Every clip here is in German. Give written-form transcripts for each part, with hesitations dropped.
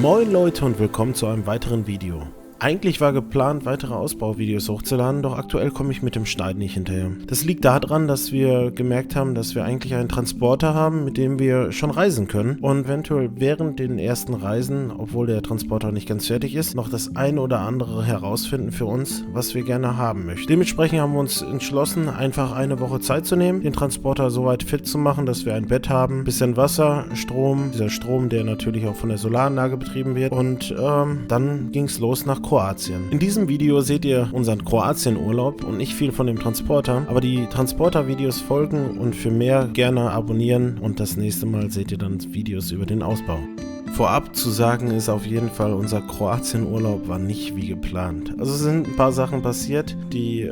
Moin Leute und willkommen zu einem weiteren Video. Eigentlich war geplant, weitere Ausbauvideos hochzuladen, doch aktuell komme ich mit dem Schneiden nicht hinterher. Das liegt daran, dass wir gemerkt haben, dass wir eigentlich einen Transporter haben, mit dem wir schon reisen können und eventuell während den ersten Reisen, obwohl der Transporter nicht ganz fertig ist, noch das eine oder andere herausfinden für uns, was wir gerne haben möchten. Dementsprechend haben wir uns entschlossen, einfach eine Woche Zeit zu nehmen, den Transporter so weit fit zu machen, dass wir ein Bett haben, bisschen Wasser, Strom, dieser Strom, der natürlich auch von der Solaranlage betrieben wird, und dann ging es los nach Kroatien. In diesem Video seht ihr unseren Kroatien-Urlaub und nicht viel von dem Transporter, aber die Transporter-Videos folgen und für mehr gerne abonnieren und das nächste Mal seht ihr dann Videos über den Ausbau. Vorab zu sagen ist auf jeden Fall, unser Kroatien-Urlaub war nicht wie geplant. Also es sind ein paar Sachen passiert, die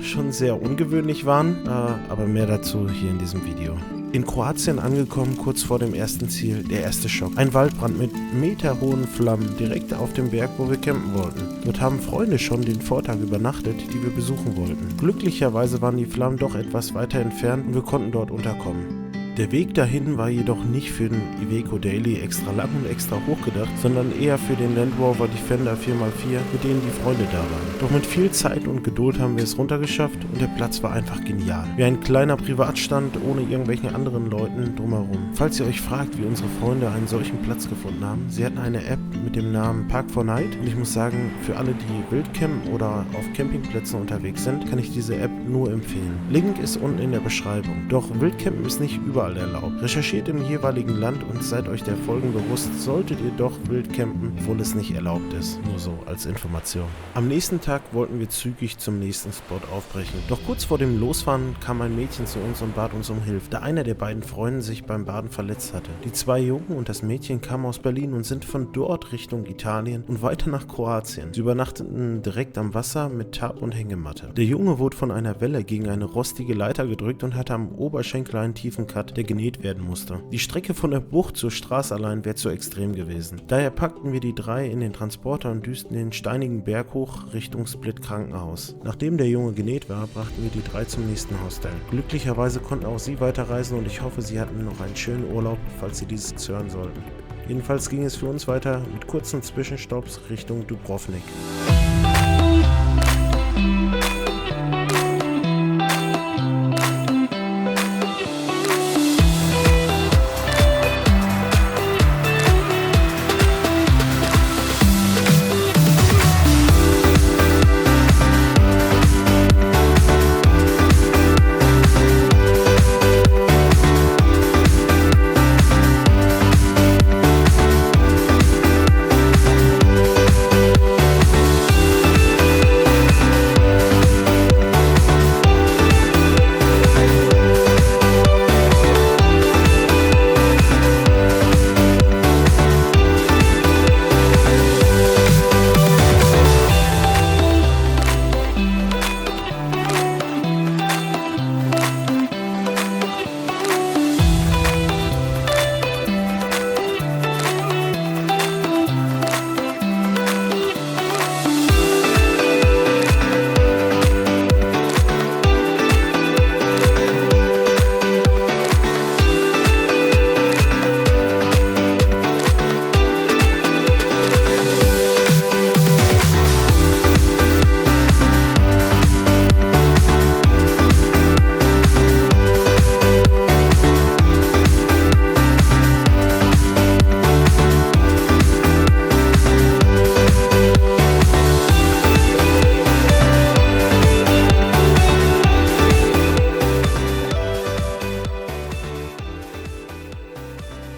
schon sehr ungewöhnlich waren, aber mehr dazu hier in diesem Video. In Kroatien angekommen, kurz vor dem ersten Ziel, der erste Schock. Ein Waldbrand mit meterhohen Flammen direkt auf dem Berg, wo wir campen wollten. Dort haben Freunde schon den Vortag übernachtet, die wir besuchen wollten. Glücklicherweise waren die Flammen doch etwas weiter entfernt und wir konnten dort unterkommen. Der Weg dahin war jedoch nicht für den Iveco Daily extra lang und extra hoch gedacht, sondern eher für den Land Rover Defender 4x4, mit denen die Freunde da waren. Doch mit viel Zeit und Geduld haben wir es runtergeschafft und der Platz war einfach genial. Wie ein kleiner Privatstand ohne irgendwelchen anderen Leuten drumherum. Falls ihr euch fragt, wie unsere Freunde einen solchen Platz gefunden haben, sie hatten eine App mit dem Namen Park4Night und ich muss sagen, für alle, die Wildcampen oder auf Campingplätzen unterwegs sind, kann ich diese App nur empfehlen. Link ist unten in der Beschreibung. Doch Wildcampen ist nicht überall erlaubt. Recherchiert im jeweiligen Land und seid euch der Folgen bewusst, solltet ihr doch wild campen, obwohl es nicht erlaubt ist. Nur so als Information. Am nächsten Tag wollten wir zügig zum nächsten Spot aufbrechen. Doch kurz vor dem Losfahren kam ein Mädchen zu uns und bat uns um Hilfe, da einer der beiden Freunde sich beim Baden verletzt hatte. Die zwei Jungen und das Mädchen kamen aus Berlin und sind von dort Richtung Italien und weiter nach Kroatien. Sie übernachteten direkt am Wasser mit Tab und Hängematte. Der Junge wurde von einer Welle gegen eine rostige Leiter gedrückt und hatte am Oberschenkel einen tiefen Cut, der genäht werden musste. Die Strecke von der Bucht zur Straße allein wäre zu extrem gewesen. Daher packten wir die drei in den Transporter und düsten den steinigen Berg hoch Richtung Split Krankenhaus. Nachdem der Junge genäht war, brachten wir die drei zum nächsten Hostel. Glücklicherweise konnten auch sie weiterreisen und ich hoffe, sie hatten noch einen schönen Urlaub, falls sie dieses hören sollten. Jedenfalls ging es für uns weiter mit kurzen Zwischenstopps Richtung Dubrovnik.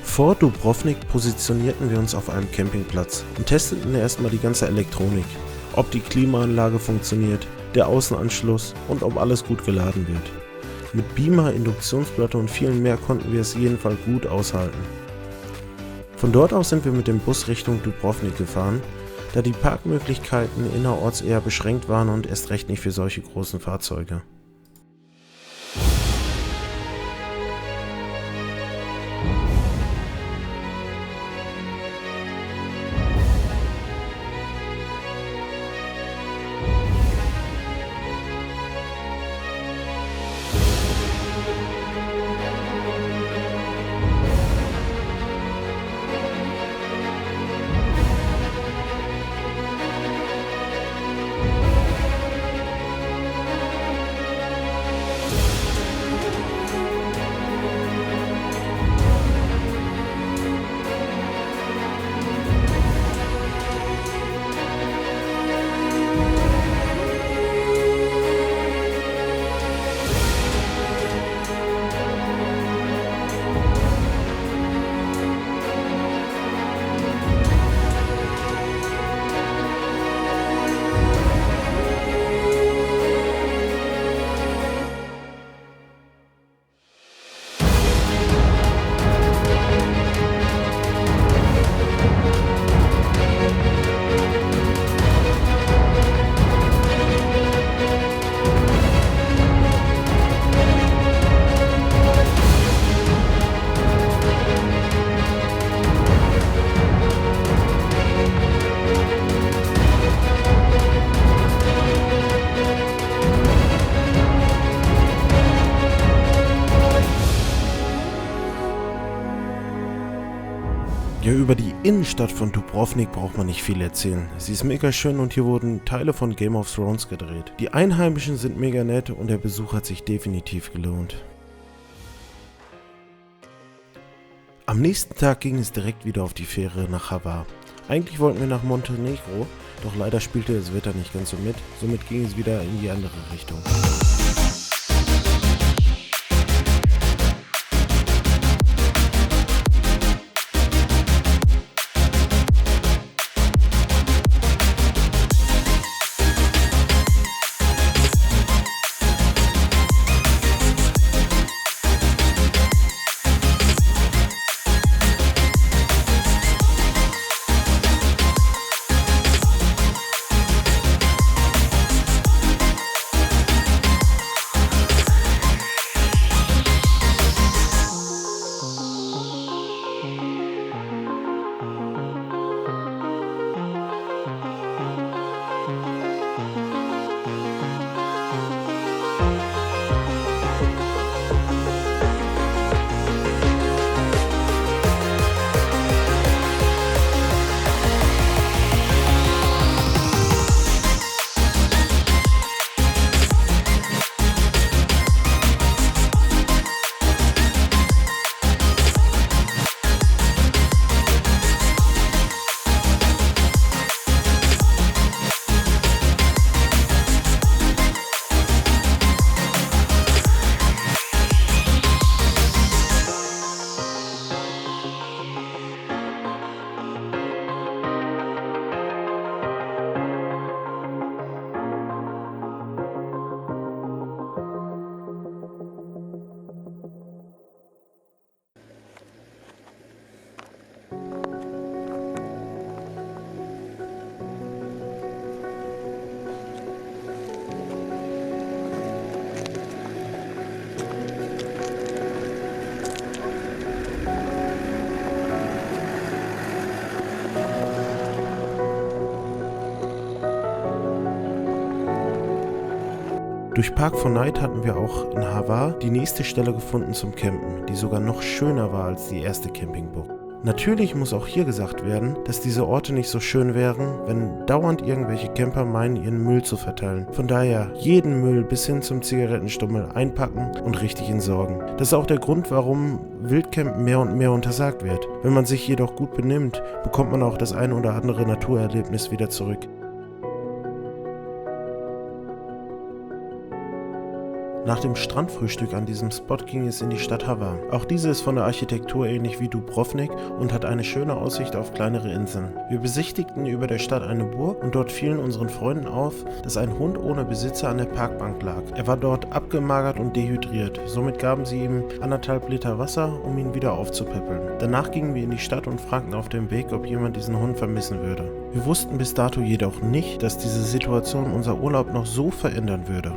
Vor Dubrovnik positionierten wir uns auf einem Campingplatz und testeten erstmal die ganze Elektronik, ob die Klimaanlage funktioniert, der Außenanschluss und ob alles gut geladen wird. Mit Beamer, Induktionsplatte und vielen mehr konnten wir es jedenfalls gut aushalten. Von dort aus sind wir mit dem Bus Richtung Dubrovnik gefahren, da die Parkmöglichkeiten innerorts eher beschränkt waren und erst recht nicht für solche großen Fahrzeuge. Ja, über die Innenstadt von Dubrovnik braucht man nicht viel erzählen. Sie ist mega schön und hier wurden Teile von Game of Thrones gedreht. Die Einheimischen sind mega nett und der Besuch hat sich definitiv gelohnt. Am nächsten Tag ging es direkt wieder auf die Fähre nach Hvar. Eigentlich wollten wir nach Montenegro, doch leider spielte das Wetter nicht ganz so mit, somit ging es wieder in die andere Richtung. Durch Park 4 Night hatten wir auch in Hvar die nächste Stelle gefunden zum Campen, die sogar noch schöner war als die erste Campingburg. Natürlich muss auch hier gesagt werden, dass diese Orte nicht so schön wären, wenn dauernd irgendwelche Camper meinen, ihren Müll zu verteilen. Von daher jeden Müll bis hin zum Zigarettenstummel einpacken und richtig entsorgen. Das ist auch der Grund, warum Wildcampen mehr und mehr untersagt wird. Wenn man sich jedoch gut benimmt, bekommt man auch das ein oder andere Naturerlebnis wieder zurück. Nach dem Strandfrühstück an diesem Spot ging es in die Stadt Hvar. Auch diese ist von der Architektur ähnlich wie Dubrovnik und hat eine schöne Aussicht auf kleinere Inseln. Wir besichtigten über der Stadt eine Burg und dort fielen unseren Freunden auf, dass ein Hund ohne Besitzer an der Parkbank lag. Er war dort abgemagert und dehydriert, somit gaben sie ihm 1,5 Liter Wasser, um ihn wieder aufzupäppeln. Danach gingen wir in die Stadt und fragten auf dem Weg, ob jemand diesen Hund vermissen würde. Wir wussten bis dato jedoch nicht, dass diese Situation unser Urlaub noch so verändern würde.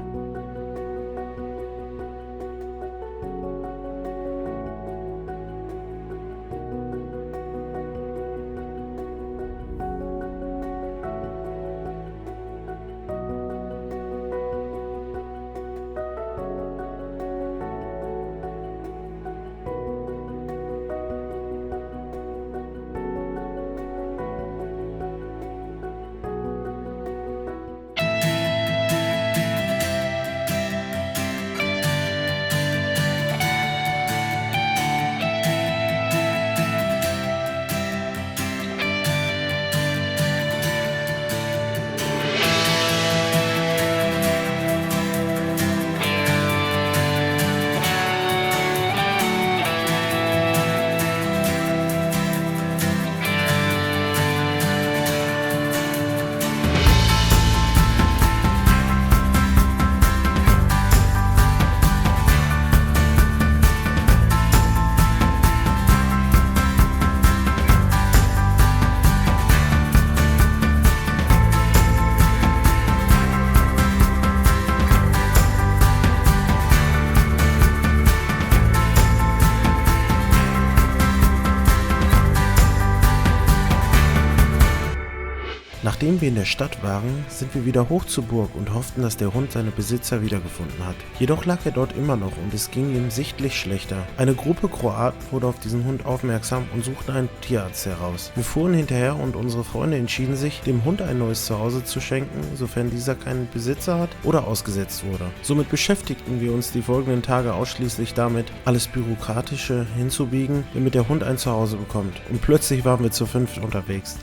Nachdem wir in der Stadt waren, sind wir wieder hoch zur Burg und hofften, dass der Hund seine Besitzer wiedergefunden hat. Jedoch lag er dort immer noch und es ging ihm sichtlich schlechter. Eine Gruppe Kroaten wurde auf diesen Hund aufmerksam und suchten einen Tierarzt heraus. Wir fuhren hinterher und unsere Freunde entschieden sich, dem Hund ein neues Zuhause zu schenken, sofern dieser keinen Besitzer hat oder ausgesetzt wurde. Somit beschäftigten wir uns die folgenden Tage ausschließlich damit, alles Bürokratische hinzubiegen, damit der Hund ein Zuhause bekommt. Und plötzlich waren wir zu 5 unterwegs.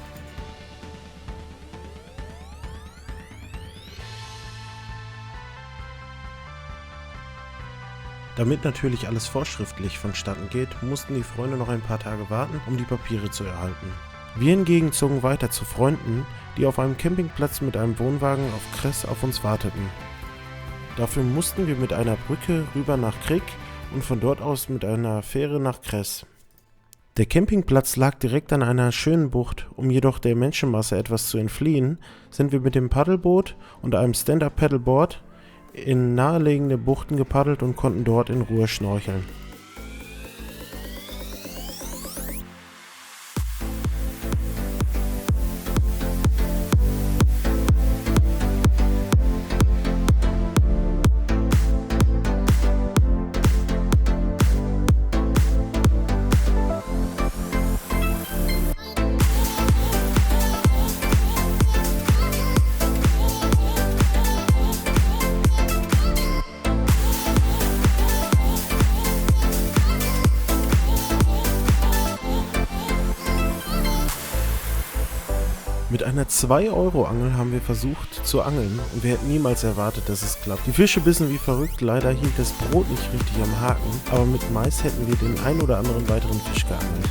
Damit natürlich alles vorschriftlich vonstatten geht, mussten die Freunde noch ein paar Tage warten, um die Papiere zu erhalten. Wir hingegen zogen weiter zu Freunden, die auf einem Campingplatz mit einem Wohnwagen auf Kres auf uns warteten. Dafür mussten wir mit einer Brücke rüber nach Krik und von dort aus mit einer Fähre nach Kres. Der Campingplatz lag direkt an einer schönen Bucht, um jedoch der Menschenmasse etwas zu entfliehen, sind wir mit dem Paddelboot und einem Stand-Up-Paddleboard in nahelegende Buchten gepaddelt und konnten dort in Ruhe schnorcheln. Mit einer 2-Euro-Angel haben wir versucht zu angeln und wir hätten niemals erwartet, dass es klappt. Die Fische bissen wie verrückt, leider hielt das Brot nicht richtig am Haken, aber mit Mais hätten wir den ein oder anderen weiteren Fisch geangelt.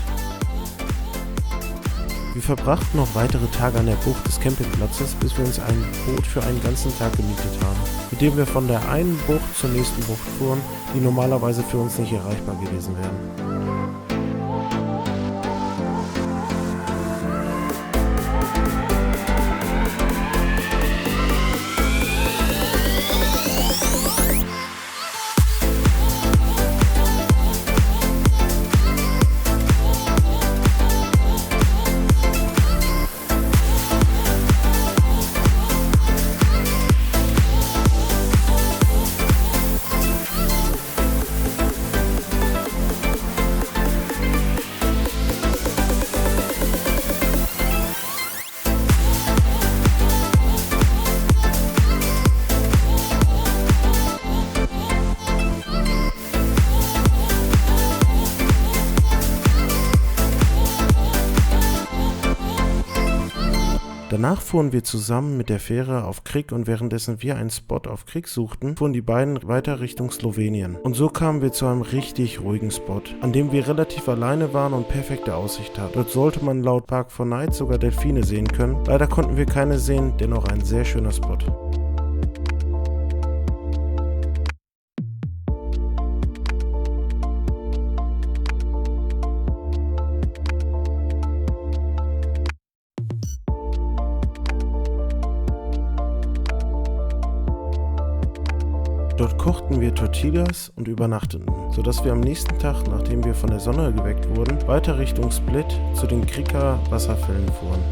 Wir verbrachten noch weitere Tage an der Bucht des Campingplatzes, bis wir uns ein Boot für einen ganzen Tag gemietet haben, mit dem wir von der einen Bucht zur nächsten Bucht fuhren, die normalerweise für uns nicht erreichbar gewesen wären. Danach fuhren wir zusammen mit der Fähre auf Krik und währenddessen wir einen Spot auf Krik suchten, fuhren die beiden weiter Richtung Slowenien. Und so kamen wir zu einem richtig ruhigen Spot, an dem wir relativ alleine waren und perfekte Aussicht hatten. Dort sollte man laut Park4Night sogar Delfine sehen können. Leider konnten wir keine sehen, dennoch ein sehr schöner Spot. Dort kochten wir Tortillas und übernachteten, sodass wir am nächsten Tag, nachdem wir von der Sonne geweckt wurden, weiter Richtung Split zu den Kriker Wasserfällen fuhren.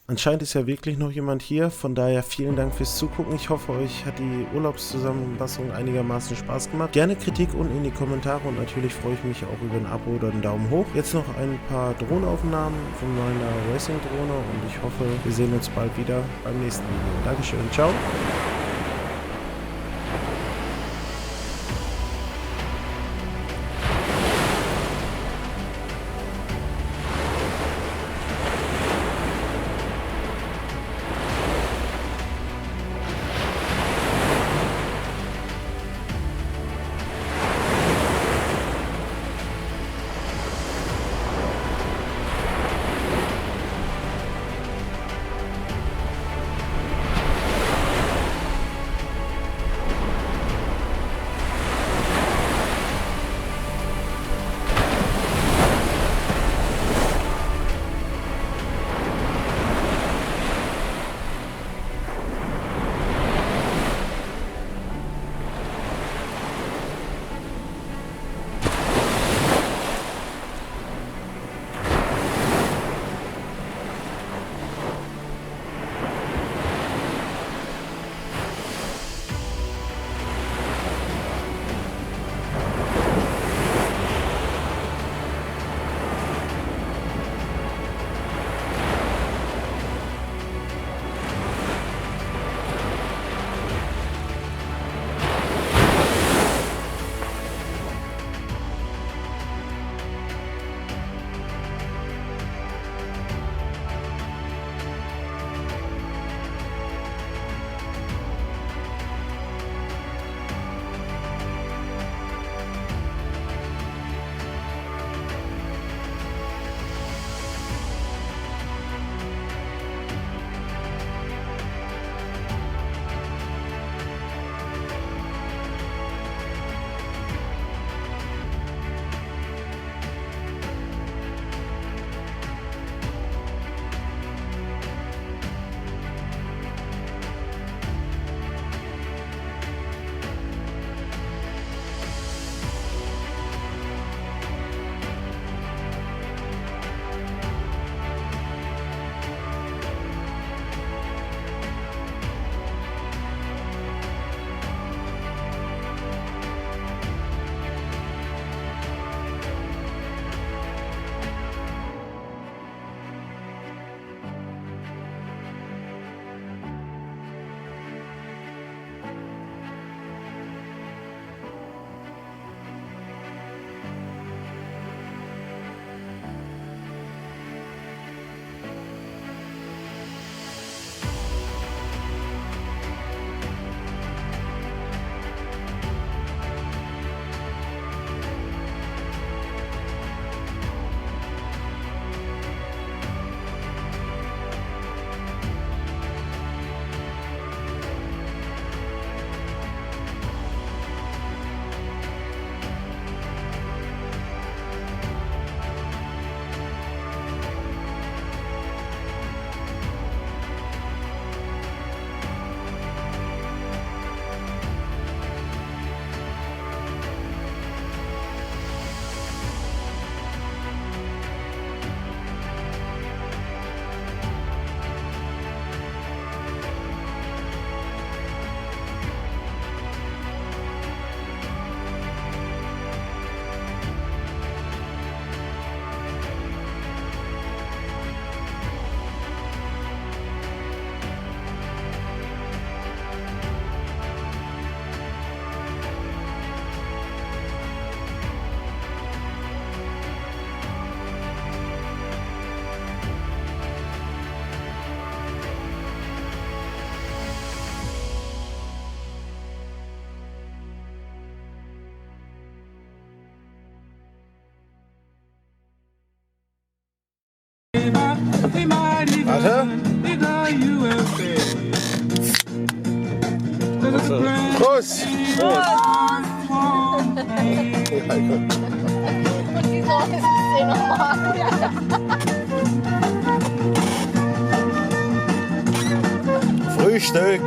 Anscheinend ist ja wirklich noch jemand hier, von daher vielen Dank fürs Zugucken. Ich hoffe, euch hat die Urlaubszusammenfassung einigermaßen Spaß gemacht. Gerne Kritik unten in die Kommentare und natürlich freue ich mich auch über ein Abo oder einen Daumen hoch. Jetzt noch ein paar Drohnenaufnahmen von meiner Racing-Drohne und ich hoffe, wir sehen uns bald wieder beim nächsten Video. Dankeschön, ciao! Warte. Prost! Und die Sorge ist sehr normal. Frühstück!